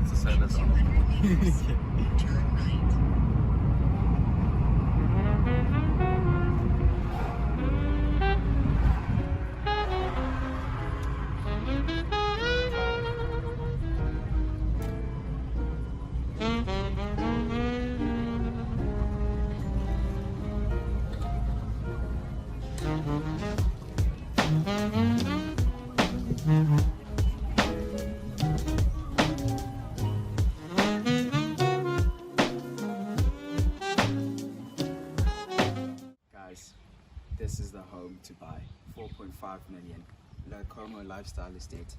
to say that's all. This is the home to buy, 4.5 million, Como lifestyle estate.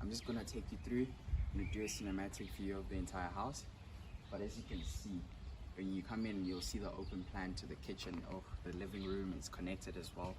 I'm just gonna take you through. I'm gonna do a cinematic view of the entire house. But as you can see, when you come in, you'll see the open plan to the kitchen. Oh, the living room is connected as well.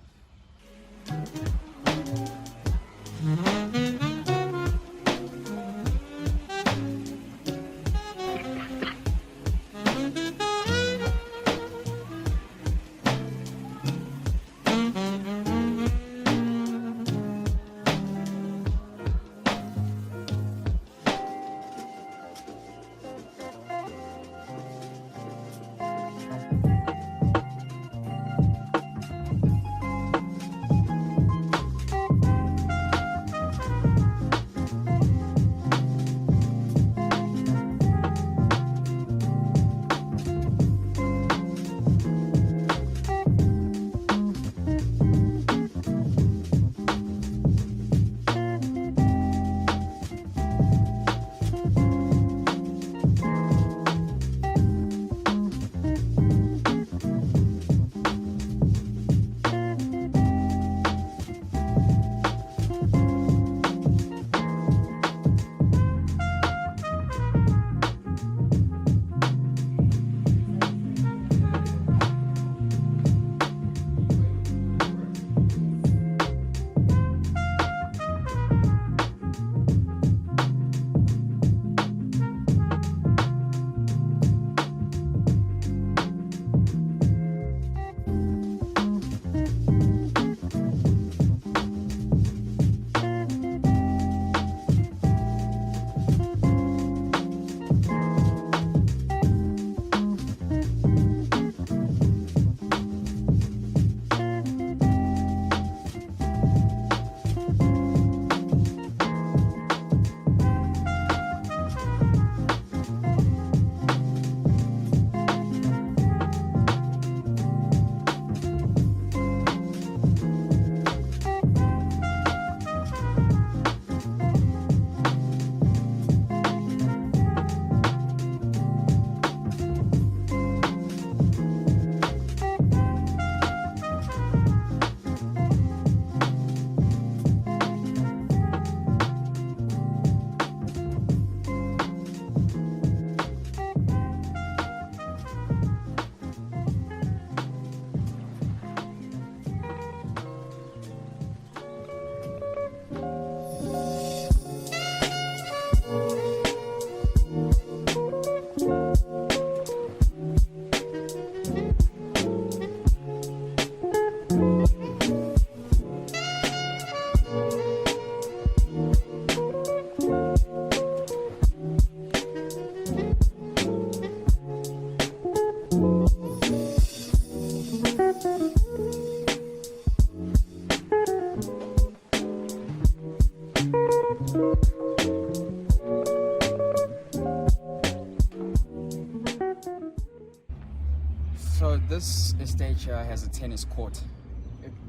So this estate here has a tennis court.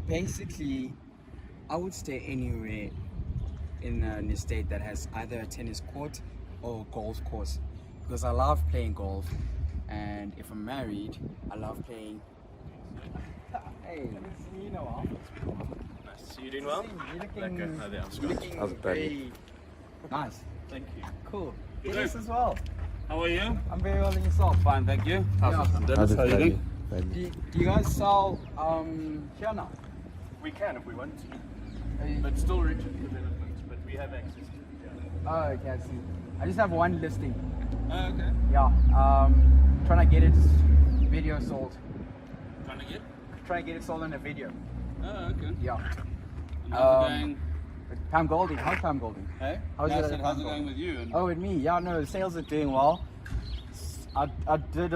Basically, I would stay anywhere in an estate that has either a tennis court or a golf course, because I love playing golf, and if I'm married, I love playing. Hey, you know, Nice to see you. Doing well? You're looking very nice. Thank you. Cool. Good. Yes, as well. How are you? I'm very well, and yourself? Fine, thank you. Yeah. I'm Dennis. How are you doing? Do you guys sell here now? We can if we want to, but still Richard development. But we have access to it. Oh, okay, I see. I just have one listing. Oh, okay. Yeah. Trying to get it video sold. Trying to get? Trying to get it sold in a video. Oh, okay. Yeah. And how's it going? Pam Golding, how's Pam Golding? Hey? How's No, I it at said, Pam how's it Golding? going with you? And Oh, with me? Yeah, no, the sales are doing well. I did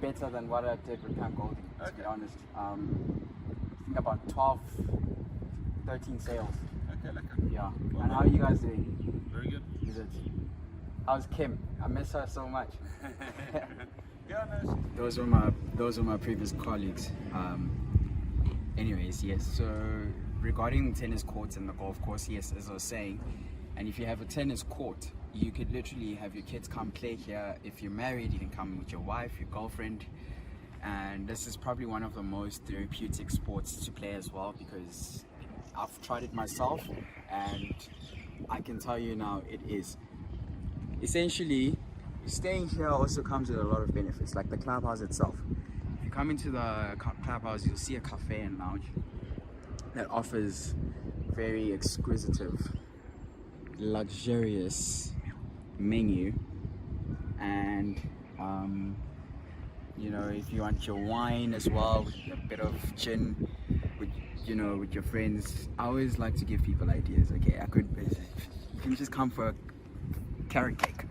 better than what I did with Pam Golding, to be Okay. honest. I think about 12, 13 sales. okay, lekker. Yeah. Well, And how are you guys doing? Very good. Is it? How's Kim? I miss her so much. Yeah, no, Those were my previous colleagues. Anyways, yes. So regarding tennis courts and the golf course, yes, as I was saying, and if you have a tennis court, you could literally have your kids come play here. If you're married, you can come with your wife, your girlfriend, and this is probably one of the most therapeutic sports to play as well, because I've tried it myself and I can tell you now it is. Essentially, staying here also comes with a lot of benefits, like the clubhouse itself. If you come into the clubhouse, you'll see a cafe and lounge that offers very exquisite, luxurious menu, and you know, if you want your wine as well, with a bit of gin, with with your friends. I always like to give people ideas. Okay, you can just come for a carrot cake.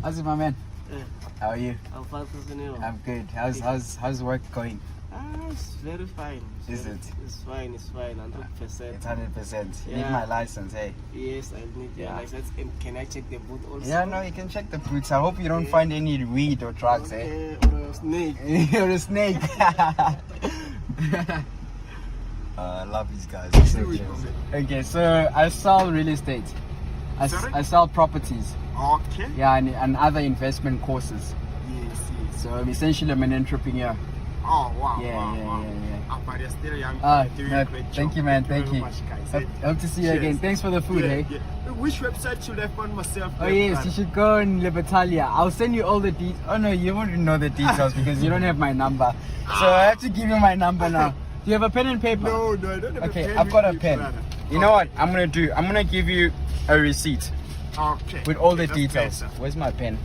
How's it, my man? Yeah. How are you? I'm fine, Cousin. I'm good. How's work going? It's very fine. Is it? It's fine, 100%. It's 100%. You need Yeah. my license, hey? Yes, I need your Yeah. license. And can I check the boot also? Yeah, no, you can check the boots. I hope you don't find any weed or drugs, eh? Okay, or a snake. You're a snake. I love these guys. Okay, so I sell real estate. Sorry? I sell properties. Okay. Yeah, and other investment courses. Yes. So essentially, I'm an entrepreneur. Oh, wow. Yeah, wow, yeah, wow. yeah, yeah. But you're still young. Doing No, a great thank job. you, man. Thank Thank you. very much, guys. Hope to see you Cheers. again. Thanks for the food, Yeah, eh? yeah. Which website should I find myself? Oh there, yes, brother? you should go on Libertalia. I'll send you all the details. Oh no, you won't know the details because you don't have my number. So I have to give you my number now. Do you have a pen and paper? No, I don't have Okay, a pen I've got a with me, pen. brother. You know what I'm gonna do? I'm gonna give you a receipt Okay. with all the That's details. better. Where's my pen?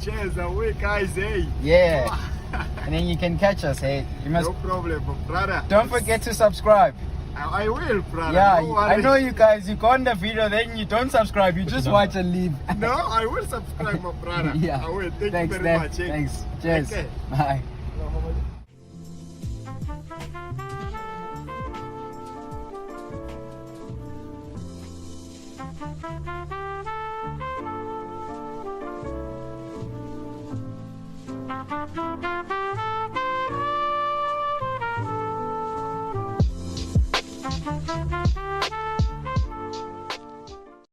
Cheers away, guys, hey. Yeah. And then you can catch us, hey. You must. No problem, brother. Don't forget to subscribe. I will, brother. Yeah, No I worry. know you guys. You go on the video, then you don't subscribe. You just watch and leave. No, I will subscribe, my brother. Yeah. I will. Thank Thanks, you very Dad. much. eh. Thanks. Cheers. Okay. Bye. Thank you.